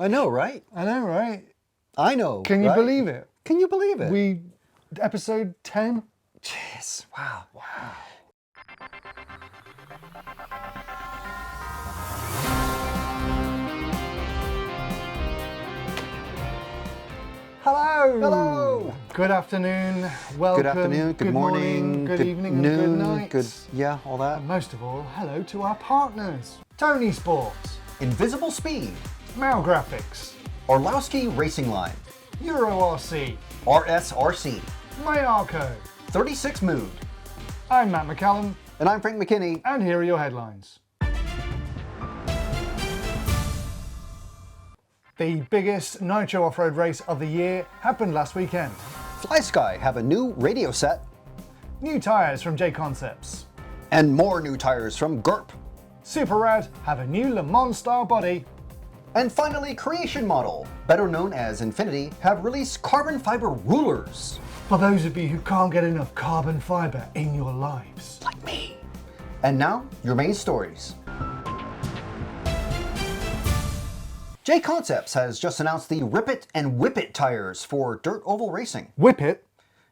I know, right? I know, right? I know. Can you right? believe it? Can you believe it? Episode 10? Jeez, wow. Hello! Hello! Good afternoon, welcome. Good afternoon, good morning, good evening, noon, and good night. yeah, all that. And most of all, hello to our partners. Tonisport, Invisible Speed, Maugrafix, Orlowski Racing Line, EuroRC, rsrc, Mayako. 36 Mood, I'm Matt McCallum, and I'm Frank McKinney. and here are your headlines. The biggest Nitro off-road race of the year happened last weekend. FlySky have a new radio set, New tyres from J Concepts. and more new tires from GURP. Super Rad have a new Le Mans style body. And finally, Creation Model, better known as Infinity, have released carbon fiber rulers. For those of you who can't get enough carbon fibre in your lives. Like me. And now, your main stories. J Concepts has just announced the Rip It and Whip It tires for dirt oval racing. Whip it.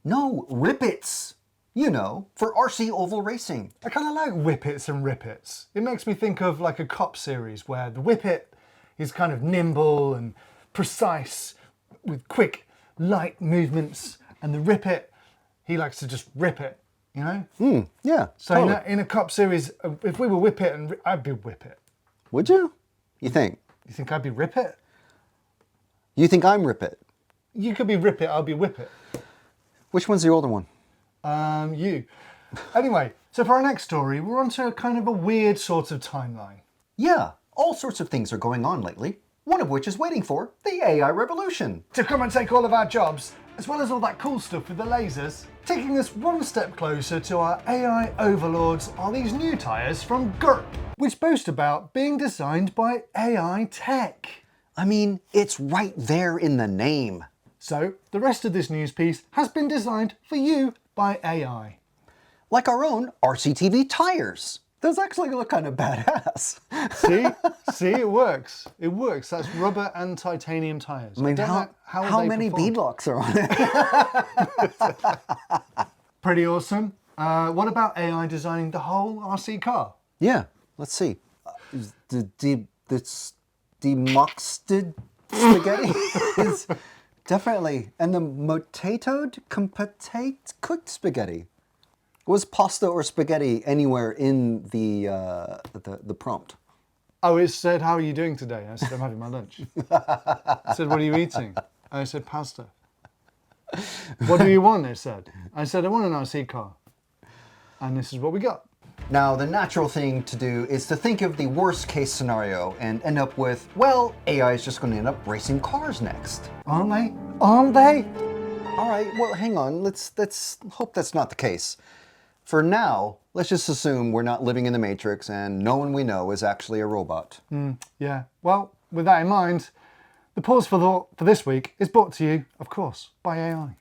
No, Rip It's. You know, for RC oval racing. I kind of like whippets and rippets. It makes me think of like a cop series where the whippet is kind of nimble and precise with quick, light movements, and the rippet, he likes to just rip it, you know? Yeah, So totally. in a cop series, if we were whippet and I'd be whippet. Would you? You think? You think I'd be rippet? You think I'm Rip It? You could be rippet, I'll be whippet. Which one's the older one? You. Anyway, so for our next story, we're onto a kind of a weird sort of timeline. Yeah, all sorts of things are going on lately. One of which is waiting for the AI revolution. To come and take all of our jobs, as well as all that cool stuff with the lasers, taking us one step closer to our AI overlords are these new tyres from GURP, which boast about being designed by AI tech. I mean, it's right there in the name. So, the rest of this news piece has been designed for you by AI. Like our own RCTV tires. Those actually look kind of badass. See, it works. It works. That's rubber and titanium tyres. I mean, how many beadlocks are on it? Pretty awesome. What about AI designing the whole RC car? Yeah, let's see. The demoxted spaghetti is definitely, and the motatoed compatate cooked spaghetti. Was pasta or spaghetti anywhere in the prompt? Oh, it said, how are you doing today? I said, I'm having my lunch. It said, what are you eating? I said, pasta. What do you want? It said. I said, I want an RC car. And this is what we got. Now, the natural thing to do is to think of the worst case scenario and end up with, well, AI is just going to end up racing cars next. Aren't they? Aren't they? All right, well, hang on. Let's hope that's not the case. For now, let's just assume we're not living in the Matrix and no one we know is actually a robot. Yeah. Well, with that in mind, the pause for thought for this week is brought to you, of course, by AI.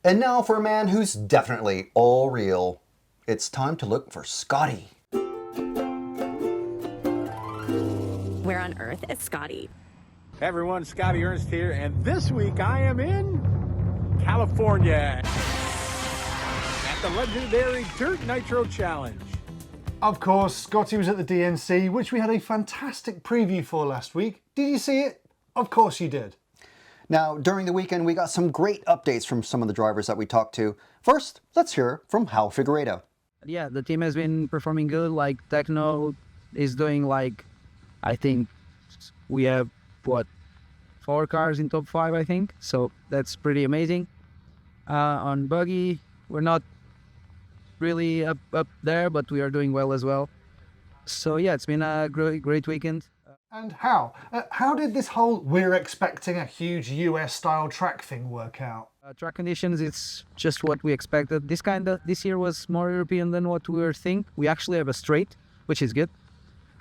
And now for a man who's definitely all real. It's time to look for Scotty. Where on earth is Scotty? Hey everyone, Scotty Ernst here, and this week I am in California at the legendary Dirt Nitro Challenge. Of course, Scotty was at the DNC, which we had a fantastic preview for last week. Did you see it? Of course you did. Now, during the weekend, we got some great updates from some of the drivers that we talked to. First, let's hear from Hal Figueiredo. Yeah, the team has been performing good. Like Techno is doing like, I think we have, 4 cars in top 5, I think. So that's pretty amazing. On Buggy, we're not really up there, but we are doing well as well. So yeah, it's been a great weekend. And how did this whole we're expecting a huge US-style track thing work out? Track conditions, it's just what we expected. This year was more European than what we were thinking. We actually have a straight, which is good.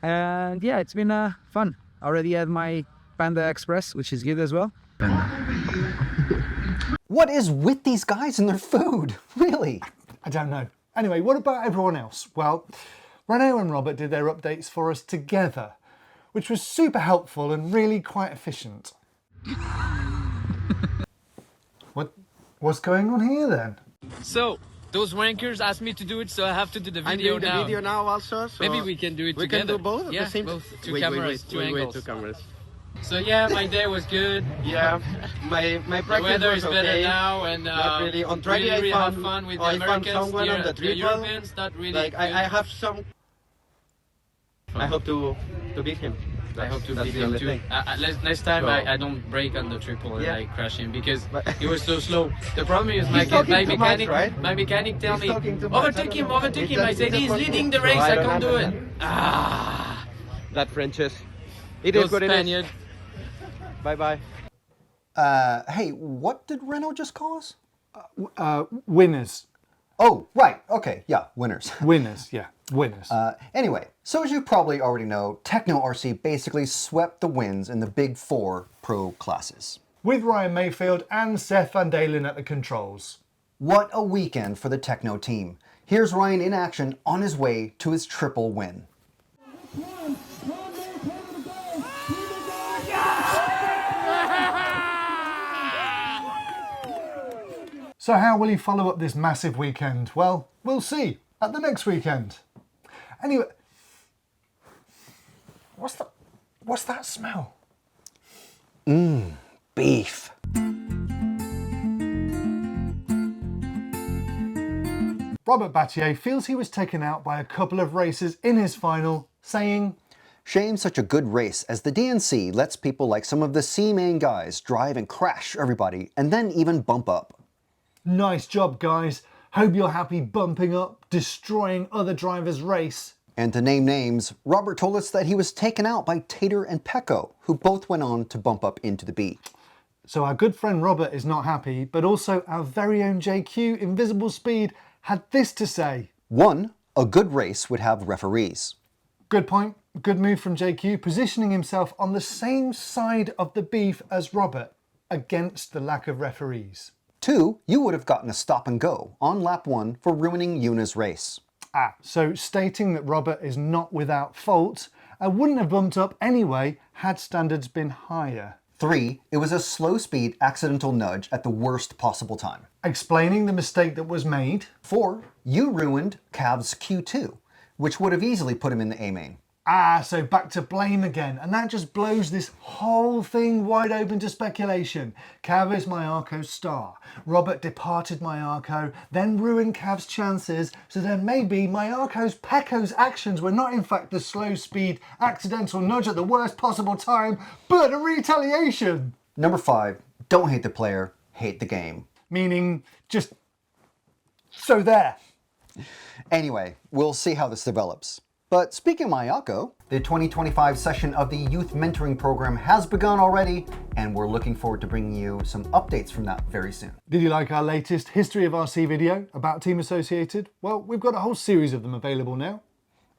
And yeah, it's been fun. I already had my Panda Express, which is good as well. What is with these guys and their food? Really? I don't know. Anyway, what about everyone else? Well, Renault and Robert did their updates for us together, which was super helpful and really quite efficient. What's going on here then? So, those wankers asked me to do it, so I have to do the video I'm doing the video now also. So Maybe we can do it together. We can do both at yeah, the same both. time? Two cameras, two angles. Two cameras. So yeah, my day was good. Yeah, my The practice weather was is better okay. now, and Not really. On Friday really I had found, fun with the I found Americans. someone on the The triple. Europeans, not really. Like good. I have some. I hope to beat him. I hope to That's beat the him only too. thing. Next time So- I don't brake on the triple and Yeah. I crash him because But- he was so slow. The problem is my He's talking my too much, mechanic right? my mechanic tell He's me talking too much. overtake him, overtake him. I It's said a he's first leading one. the So race. I I don't can't do have it. Ah, That Frenches. It those is what it Spaniard. is. Bye bye. Hey, what did Renault just call us? Winners. Oh, right. Okay, yeah, winners. Winners, yeah. Winners. Anyway, so as you probably already know, Techno RC basically swept the wins in the big 4 pro classes. With Ryan Mayfield and Seth Van Dalen at the controls. What a weekend for the Techno team. Here's Ryan in action on his way to his triple win. So how will he follow up this massive weekend? Well, we'll see at the next weekend. Anyway, what's that smell? Beef. Robert Battier feels he was taken out by a couple of racers in his final, saying, Shame such a good race as the DNC lets people like some of the C-main guys drive and crash everybody and then even bump up. "Nice job, guys. Hope you're happy bumping up, destroying other drivers' race." And to name names, Robert told us that he was taken out by Tater and Pecco, who both went on to bump up into the B. So our good friend Robert is not happy, but also our very own JQ, Invisible Speed, had this to say. 1. A good race would have referees. Good point. Good move from JQ, positioning himself on the same side of the beef as Robert, against the lack of referees. 2. You would have gotten a stop and go on lap 1 for ruining Yuna's race. So stating that Robert is not without fault, I wouldn't have bumped up anyway had standards been higher. 3. It was a slow speed accidental nudge at the worst possible time. Explaining the mistake that was made. 4. You ruined Cav's Q2, which would have easily put him in the A-main. So back to blame again, and that just blows this whole thing wide open to speculation. Cav is Mayako's star. Robert departed Mayako, then ruined Cav's chances, so then maybe Pecco's actions were not in fact the slow speed accidental nudge at the worst possible time, but a retaliation. Number 5. Don't hate the player, hate the game. Meaning, just so there. Anyway, we'll see how this develops. But speaking of Mayako, the 2025 session of the Youth Mentoring Program has begun already, and we're looking forward to bringing you some updates from that very soon. Did you like our latest History of RC video about Team Associated? Well, we've got a whole series of them available now.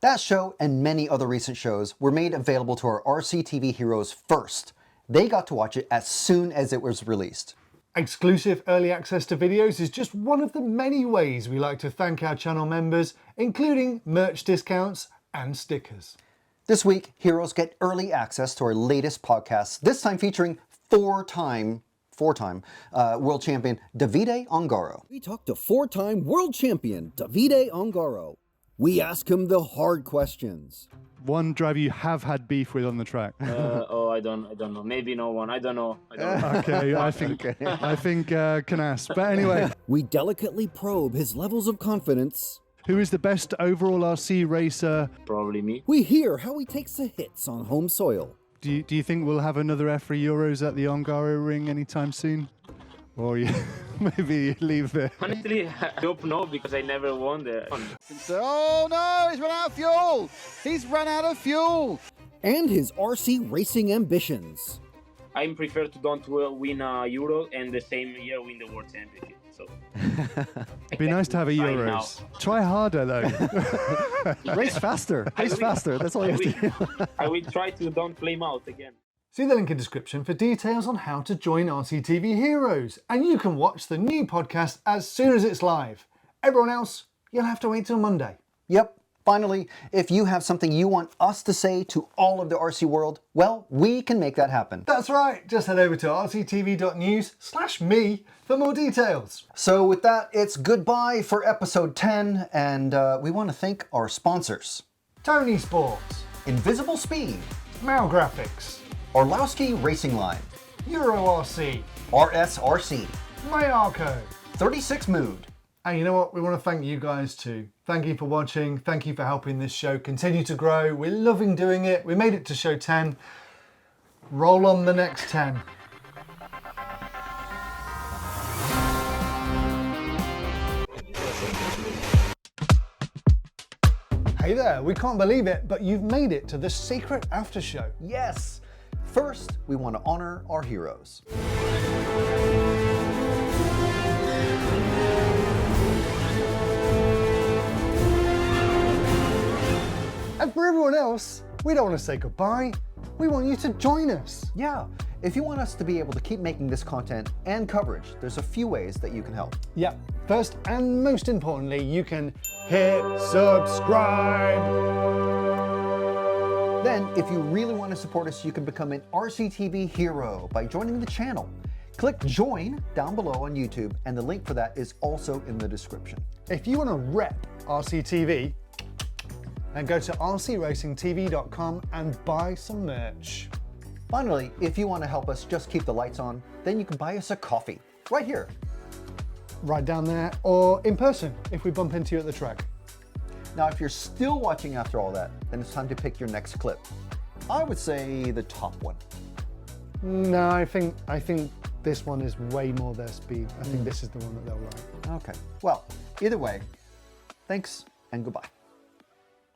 That show and many other recent shows were made available to our RCTV Heroes first. They got to watch it as soon as it was released. Exclusive early access to videos is just one of the many ways we like to thank our channel members, including merch discounts and stickers. This week, Heroes get early access to our latest podcast, this time featuring four-time world champion Davide Ongaro. We talked to four-time world champion Davide Ongaro. We ask him the hard questions. One driver you have had beef with on the track? I don't know. Maybe no one. I don't know. Okay, I think Canas. But anyway, we delicately probe his levels of confidence. Who is the best overall RC racer? Probably me. We hear how he takes the hits on home soil. Do you think we'll have another F3 Euros at the Ongaro ring anytime soon? Or maybe leave it? Honestly, I hope no, because I never won there. Oh no, he's run out of fuel! He's run out of fuel! And his RC racing ambitions. I prefer to don't win a Euro and the same year win the World Championship. So it'd be nice to have a Euros. Try harder though. Race faster. Race faster. That's all you have to do. I will try to don't flame out again. See the link in description for details on how to join RCTV Heroes, and you can watch the new podcast as soon as it's live. Everyone else, you'll have to wait till Monday. Yep. Finally, if you have something you want us to say to all of the RC world, well, we can make that happen. That's right, just head over to rctv.news/me for more details. So with that, it's goodbye for episode 10, and we want to thank our sponsors. Tonisport, Invisible Speed, Maugrafix, Orlowski Racing Line, EuroRC, rsrc, Mayako, 36 Mood. And you know what? We want to thank you guys too. Thank you for watching. Thank you for helping this show continue to grow. We're loving doing it. We made it to show 10. Roll on the next 10. Hey there, we can't believe it, but you've made it to the secret after show. Yes! First, we want to honor our heroes. And for everyone else, we don't want to say goodbye. We want you to join us. Yeah, if you want us to be able to keep making this content and coverage, there's a few ways that you can help. Yeah, first and most importantly, you can hit subscribe. Then, if you really want to support us, you can become an RCTV hero by joining the channel. Click join down below on YouTube, and the link for that is also in the description. If you want to rep RCTV, then go to rcracingtv.com and buy some merch. Finally, if you want to help us just keep the lights on, then you can buy us a coffee right here. Right down there, or in person if we bump into you at the track. Now, if you're still watching after all that, then it's time to pick your next clip. I would say the top one. No, I think this one is way more their speed. I think this is the one that they'll like. Okay. Well, either way, thanks and goodbye.